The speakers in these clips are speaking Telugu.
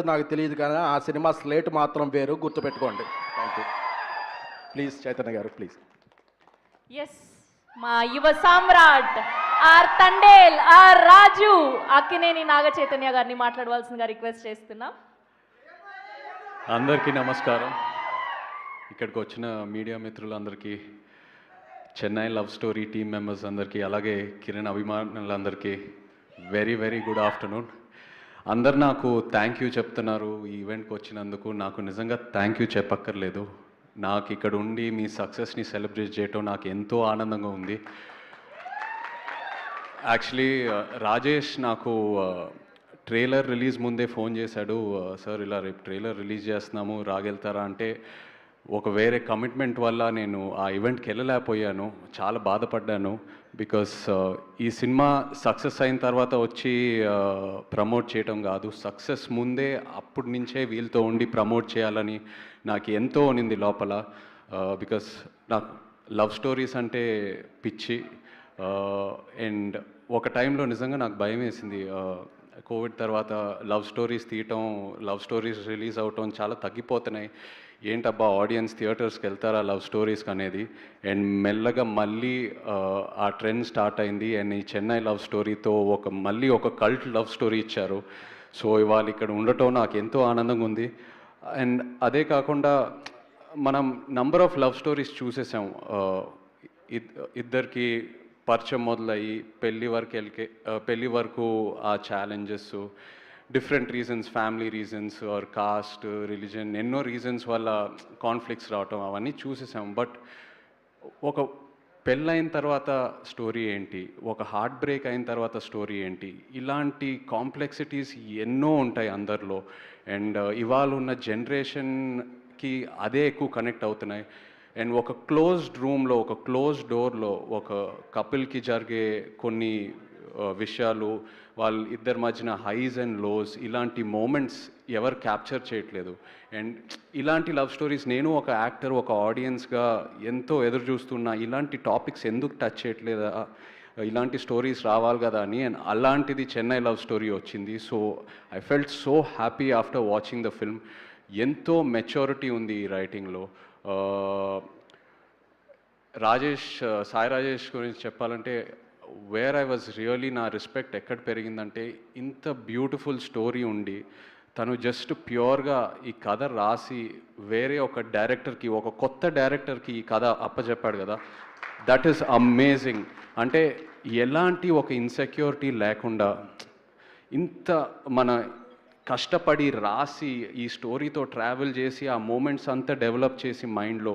నాకు తెలియదు కానీ ఆ సినిమా స్లేట్ మాత్రం వేరు, గుర్తుపెట్టుకోండి. Thank you. ప్లీజ్ చైతన్య గారు ప్లీజ్. ఎస్, మా యువ సామ్రాట్ ఆర్ తండేల్ ఆర్ రాజు అక్కినేని నాగ చైతన్య గారిని మాట్లాడవలసిందిగా రిక్వెస్ట్ చేస్తున్నాం. అందరికీ నమస్కారం. ఇక్కడికి వచ్చిన మీడియా మిత్రులందరికీ, Chennai love story team members అందరికీ, అలాగే కిరణ్ అభిమానులందరికీ వెరీ వెరీ గుడ్ ఆఫ్టర్నూన్. అందరు నాకు థ్యాంక్ యూ చెప్తున్నారు ఈ ఈవెంట్కి వచ్చినందుకు. నాకు నిజంగా థ్యాంక్ యూ చెప్పక్కర్లేదు. నాకు ఇక్కడ ఉండి మీ సక్సెస్ని సెలబ్రేట్ చేయటం నాకు ఎంతో ఆనందంగా ఉంది. యాక్చువల్లీ రాజేష్ నాకు ట్రైలర్ రిలీజ్ ముందే ఫోన్ చేశాడు, సార్ ఇలా రేపు ట్రైలర్ రిలీజ్ చేస్తున్నాము రాగెళ్తారా అంటే, ఒక వేరే కమిట్మెంట్ వల్ల నేను ఆ ఈవెంట్కి వెళ్ళలేకపోయాను. చాలా బాధపడ్డాను. బికాస్ ఈ సినిమా సక్సెస్ అయిన తర్వాత వచ్చి ప్రమోట్ చేయటం కాదు, సక్సెస్ ముందే అప్పటి నుంచే వీళ్ళతో ఉండి ప్రమోట్ చేయాలని నాకు ఎంతో ఉన్నింది లోపల. బికాస్ నాకు లవ్ స్టోరీస్ అంటే పిచ్చి. అండ్ ఒక టైంలో నిజంగా నాకు భయం వేసింది. కోవిడ్ తర్వాత లవ్ స్టోరీస్ తీయటం, లవ్ స్టోరీస్ రిలీజ్ అవటం చాలా తగ్గిపోతున్నాయి. ఏంటబ్బా ఆడియన్స్ థియేటర్స్కి వెళ్తారా లవ్ స్టోరీస్కి అనేది. అండ్ మెల్లగా మళ్ళీ ఆ ట్రెండ్ స్టార్ట్ అయింది. అండ్ ఈ చెన్నై లవ్ స్టోరీతో మళ్ళీ ఒక కల్ట్ లవ్ స్టోరీ ఇచ్చారు. సో ఇవాళ ఇక్కడ ఉండటం నాకు ఎంతో ఆనందంగా ఉంది. అండ్ అదే కాకుండా మనం నంబర్ ఆఫ్ లవ్ స్టోరీస్ చూసేసాం. ఇద్దరికి పరిచయం మొదలయ్యి పెళ్ళి వరకు ఆ challenges, different reasons, family reasons or caste, religion, ఎన్నో రీజన్స్ వల్ల కాన్ఫ్లిక్ట్స్ రావటం అవన్నీ చూసేసాం. బట్ ఒక పెళ్ళైన తర్వాత స్టోరీ ఏంటి, ఒక హార్ట్ బ్రేక్ అయిన తర్వాత స్టోరీ ఏంటి, ఇలాంటి కాంప్లెక్సిటీస్ ఎన్నో ఉంటాయి అందరిలో. అండ్ ఇవాళ ఉన్న జనరేషన్కి అదే ఎక్కువ కనెక్ట్ అవుతున్నాయి. అండ్ ఒక క్లోజ్డ్ రూమ్లో, ఒక క్లోజ్డ్ డోర్లో ఒక కపుల్కి జరిగే కొన్ని విషయాలు, వాళ్ళ ఇద్దరి మధ్యన హైస్ అండ్ లోస్, ఇలాంటి మూమెంట్స్ ఎవరు క్యాప్చర్ చేయట్లేదు. అండ్ ఇలాంటి లవ్ స్టోరీస్ నేను ఒక యాక్టర్, ఒక ఆడియన్స్గా ఎంతో ఎదురు చూస్తున్నా. ఇలాంటి టాపిక్స్ ఎందుకు టచ్ చేయట్లేదా, ఇలాంటి స్టోరీస్ రావాలి కదా అని. అండ్ అలాంటిది చెన్నై లవ్ స్టోరీ వచ్చింది. So I felt so happy after watching the film. ఎంతో మెచ్యూరిటీ ఉంది ఈ రైటింగ్లో. సాయి రాజేష్ గురించి చెప్పాలంటే, వేర్ ఐ వాజ్ రియలీ, నా రెస్పెక్ట్ ఎక్కడ పెరిగిందంటే, ఇంత బ్యూటిఫుల్ స్టోరీ ఉండి తను జస్ట్ ప్యూర్గా ఈ కథ రాసి వేరే ఒక డైరెక్టర్కి, ఒక కొత్త డైరెక్టర్కి ఈ కథ అప్పచెప్పాడు కదా, దట్ ఈస్ అమేజింగ్. అంటే ఎలాంటి ఒక ఇన్సెక్యూరిటీ లేకుండా ఇంత మన కష్టపడి రాసి ఈ స్టోరీతో ట్రావెల్ చేసి ఆ మూమెంట్స్ అంతా డెవలప్ చేసి మైండ్లో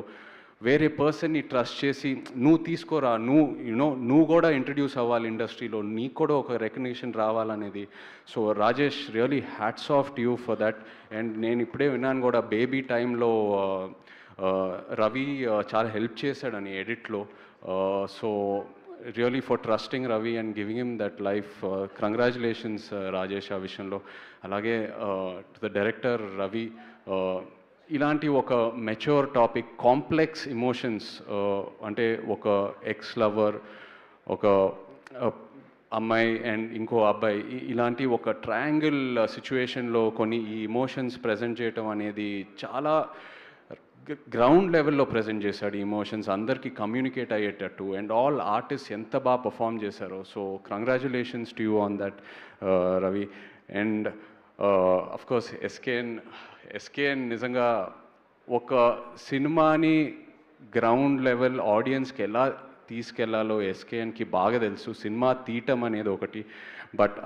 వేరే పర్సన్ని ట్రస్ట్ చేసి, నువ్వు తీసుకోరా, నువ్వు కూడా ఇంట్రడ్యూస్ అవ్వాలి ఇండస్ట్రీలో, నీకు కూడా ఒక రికగ్నిషన్ రావాలనేది. So Rajesh, really hats off to you for that. And నేను ఇప్పుడే విన్నాను కూడా, బేబీ టైంలో రవి చాలా హెల్ప్ చేశాడని ఎడిట్లో. So really for trusting Ravi and giving him that life. Congratulations Rajesh ఆ విషయంలో. అలాగే టు ద డైరెక్టర్ రవి, ఇలాంటి ఒక మెచ్యూర్ టాపిక్, కాంప్లెక్స్ ఇమోషన్స్, అంటే ఒక ఎక్స్ లవర్, ఒక అమ్మాయి అండ్ ఇంకో అబ్బాయి, ఇలాంటి ఒక ట్రయాంగిల్ సిచ్యువేషన్లో కొన్ని ఈ ఇమోషన్స్ ప్రజెంట్ చేయటం అనేది చాలా గ్రౌండ్ లెవెల్లో ప్రజెంట్ చేశాడు. ఈ ఇమోషన్స్ అందరికీ కమ్యూనికేట్ అయ్యేటట్టు. అండ్ ఆల్ ఆర్టిస్ట్ ఎంత బాగా పర్ఫామ్ చేశారో. So congratulations to you on that Ravi. And of course SKN నిజంగా ఒక సినిమాని గ్రౌండ్ లెవెల్ ఆడియన్స్కి ఎలా తీసుకెళ్లాలో ఎస్కేఎన్కి బాగా తెలుసు. సినిమా తీయటం అనేది ఒకటి, బట్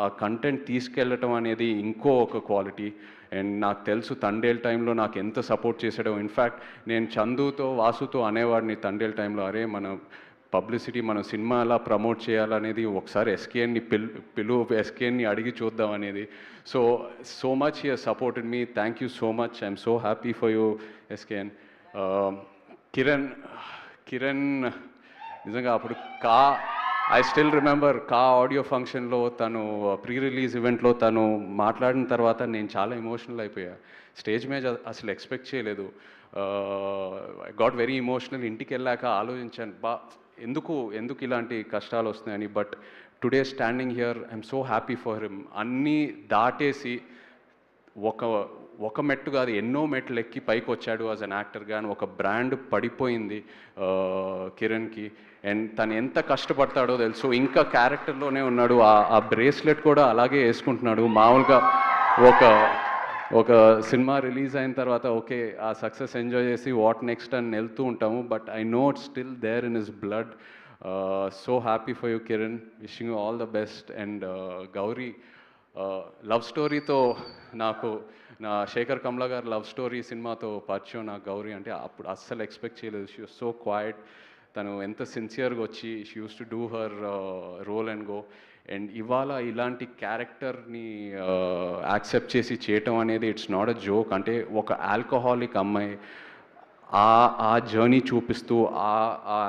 ఆ కంటెంట్ తీసుకెళ్ళటం అనేది ఇంకో ఒక క్వాలిటీ. అండ్ నాకు తెలుసు తండేల్ టైంలో నాకు ఎంత సపోర్ట్ చేశాడో. ఇన్ఫ్యాక్ట్ నేను చందుతో, వాసుతో అనేవాడిని తండేల్ టైంలో, అరే మన పబ్లిసిటీ, మన సినిమా ఎలా ప్రమోట్ చేయాలనేది ఒకసారి ఎస్కేఎన్ని ఎస్కేఎన్ని అడిగి చూద్దాం అనేది. So much he has supported me. Thank you so much. I'm so happy for you SKN. Kiran నిజంగా అప్పుడు ఐ స్టిల్ రిమెంబర్ ఆడియో ఫంక్షన్లో తను ప్రీ రిలీజ్ ఈవెంట్లో తను మాట్లాడిన తర్వాత నేను చాలా ఎమోషనల్ అయిపోయా. స్టేజ్ మీద అసలు ఎక్స్పెక్ట్ చేయలేదు. I got very emotional. ఇంటికి వెళ్ళాక ఆలోచించాను, ఎందుకు ఇలాంటి కష్టాలు వస్తున్నాయని. But today standing here I'm so happy for him. అన్నీ దాటేసి ఒక ఒక మెట్టు కాదు ఎన్నో మెట్లు ఎక్కి పైకి వచ్చాడు యాజ్ అన్ యాక్టర్. కానీ ఒక బ్రాండ్ పడిపోయింది కిరణ్కి. అండ్ తను ఎంత కష్టపడతాడో తెలుసు, ఇంకా క్యారెక్టర్లోనే ఉన్నాడు. ఆ బ్రేస్లెట్ కూడా అలాగే వేసుకుంటున్నాడు. మామూలుగా ఒక సినిమా రిలీజ్ అయిన తర్వాత ఓకే ఆ సక్సెస్ ఎంజాయ్ చేసి వాట్ నెక్స్ట్ అని వెళ్తూ ఉంటాము. But I know it's still there in his blood. So happy for you Kiran, wishing you all the best. And Gowri love స్టోరీతో నాకు నా శేఖర్ కమ్లా గారు లవ్ స్టోరీ సినిమాతో పరిచయం నాకు గౌరీ. అంటే అప్పుడు అస్సలు ఎక్స్పెక్ట్ చేయలేదు. She was so quiet. తను ఎంత సిన్సియర్గా వచ్చి she use to do her role and go. And ఇవాళ ఇలాంటి క్యారెక్టర్ని యాక్సెప్ట్ చేసి చేయటం అనేది ఇట్స్ నాట్ అ జోక్. అంటే ఒక ఆల్కహాలిక్ అమ్మాయి ఆ జర్నీ చూపిస్తూ ఆ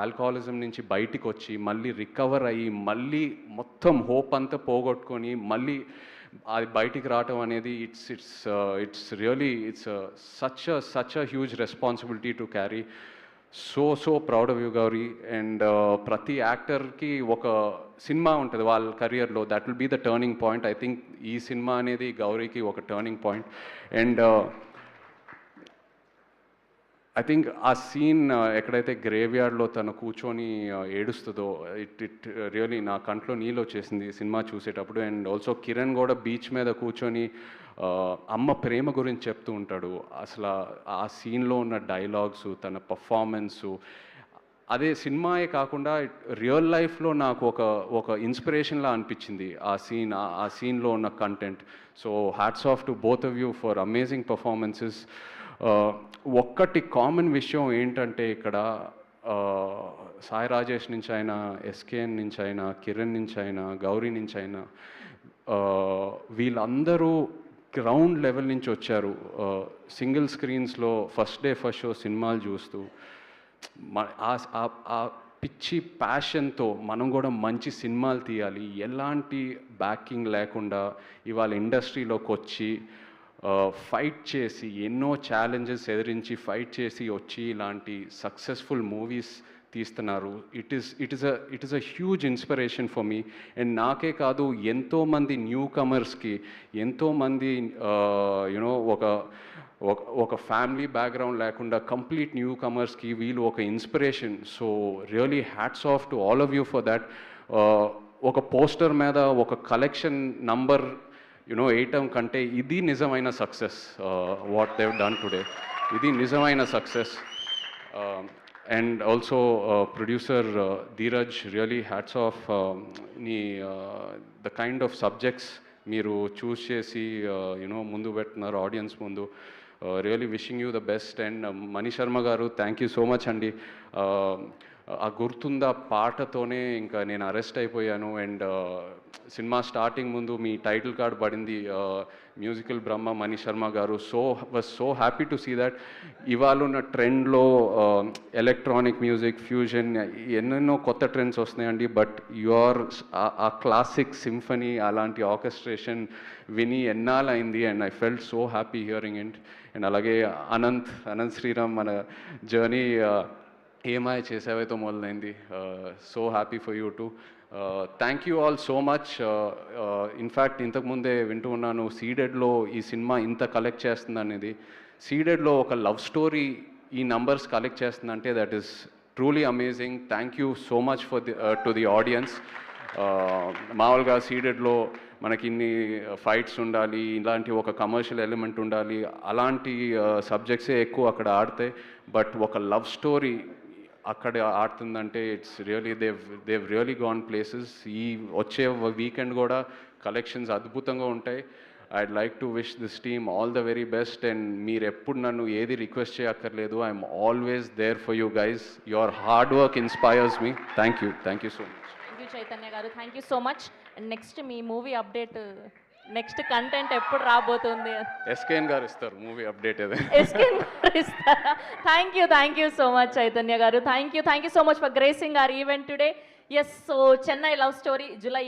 ఆల్కహాలిజం నుంచి బయటికి వచ్చి మళ్ళీ రికవర్ అయ్యి మళ్ళీ మొత్తం హోప్ అంతా పోగొట్టుకొని మళ్ళీ అది బయటికి రావటం అనేది it's really such a huge responsibility to carry. So proud of you Gauri. And ప్రతి యాక్టర్కి ఒక సినిమా ఉంటుంది వాళ్ళ కెరియర్లో, that will be the turning point. I think ఈ సినిమా అనేది గౌరీకి ఒక turning point. And I think ఆ సీన్ ఎక్కడైతే గ్రేవ్యార్డ్లో తను కూర్చొని ఏడుస్తుందో ఇట్ రియలీ నా కంట్లో నీళ్ళు వచ్చేసింది సినిమా చూసేటప్పుడు. అండ్ ఆల్సో కిరణ్ కూడా బీచ్ మీద కూర్చొని అమ్మ ప్రేమ గురించి చెప్తూ ఉంటాడు. అసలు ఆ సీన్లో ఉన్న డైలాగ్స్, తన పర్ఫార్మెన్సు, అదే సినిమాయే కాకుండా రియల్ లైఫ్లో నాకు ఒక ఇన్స్పిరేషన్లా అనిపించింది ఆ సీన్లో ఉన్న content. So hats off to both of you for amazing performances. ఒక్కటి కామన్ విషయం ఏంటంటే ఇక్కడ సాయి రాజేష్ నుంచి అయినా, ఎస్కేఎన్ నుంచి అయినా, కిరణ్ నుంచి అయినా, గౌరీ నుంచి అయినా, వీళ్ళందరూ గ్రౌండ్ లెవెల్ నుంచి వచ్చారు. సింగిల్ స్క్రీన్స్లో ఫస్ట్ డే ఫస్ట్ షో సినిమాలు చూస్తూ ఆ పిచ్చి ప్యాషన్తో మనం కూడా మంచి సినిమాలు తీయాలి, ఎలాంటి బ్యాకింగ్ లేకుండా ఇవాళ ఇండస్ట్రీలోకి వచ్చి ఫైట్ చేసి ఎన్నో ఛాలెంజెస్ ఎదిరించి ఫైట్ చేసి వచ్చి ఇలాంటి సక్సెస్ఫుల్ మూవీస్ తీస్తున్నారు. It is a huge inspiration for me. And నాకే కాదు, ఎంతోమంది న్యూ కమర్స్కి, ఎంతోమంది యునో ఒక ఫ్యామిలీ బ్యాక్గ్రౌండ్ లేకుండా కంప్లీట్ న్యూ కమర్స్కి వీళ్ళు ఒక inspiration. So really hats off to all of you for that. ఒక పోస్టర్ మీద ఒక కలెక్షన్ నంబర్ వేయటం కంటే ఇది నిజమైన success. What Dev done today, ఇది నిజమైన success. And also producer Dheeraj, really hats of. The kind of subjects మీరు చూస్ చేసి ముందు పెడుతున్నారు ఆడియన్స్ ముందు. Really wishing you the best. And Mani Sharma గారు, థ్యాంక్ యూ సో మచ్ అండి. ఆ గుర్తుందా పాటతోనే ఇంకా నేను అరెస్ట్ అయిపోయాను. అండ్ సినిమా స్టార్టింగ్ ముందు మీ టైటిల్ కార్డ్ పడింది musical Brahma Mani Sharma garu. Was so happy to see that. ఇవాళ ఉన్న ట్రెండ్లో ఎలక్ట్రానిక్ మ్యూజిక్, ఫ్యూజన్, ఎన్నెన్నో కొత్త ట్రెండ్స్ వస్తున్నాయండి. బట్ ఆ క్లాసిక్ సింఫనీ అలాంటి ఆర్కెస్ట్రేషన్ విని ఎన్నాళ్ళైంది. And I felt so happy hearing it. And అలాగే అనంత్ శ్రీరామ్, మన జర్నీ ఏమాయ చేసేవైతే మొదలైంది. So happy for you too. Thank you all so much. In fact ఇంతకుముందే వింటూ ఉన్నాను సీడెడ్లో ఈ సినిమా ఇంత కలెక్ట్ చేస్తుంది అనేది. సీడెడ్లో ఒక లవ్ స్టోరీ ఈ నంబర్స్ కలెక్ట్ చేస్తుందంటే that is truly amazing. Thank you so much to the audience. మామూలుగా సీడెడ్లో మనకి ఇన్ని ఫైట్స్ ఉండాలి, ఇలాంటి ఒక కమర్షియల్ ఎలిమెంట్ ఉండాలి, అలాంటి సబ్జెక్ట్సే ఎక్కువ అక్కడ ఆడతాయి. బట్ ఒక లవ్ స్టోరీ అక్కడ ఆడుతుందంటే it's really they've really gone places. ఈ వచ్చే వీకెండ్ కూడా కలెక్షన్స్ అద్భుతంగా ఉంటాయి. I'd like to wish this team all the very best. And మీరు ఎప్పుడు నన్ను ఏది రిక్వెస్ట్ చేయక్కర్లేదు. I'm always there for you guys. Your hard work inspires me. Thank you so much. Thank you Chaitanya గారు, thank you so much. And next మీ మూవీ అప్డేట్, నెక్స్ట్ కంటెంట్ ఎప్పుడు రాబోతుంది? ఎస్కేఎన్ గారు ఇస్తారు మూవీ అప్డేట్ అదే. ఎస్కేఎన్ గారు ఇస్తారా? Thank you so much Chaitanya గారు. Thank you so much for gracing our event today. Yes, so Chennai love story July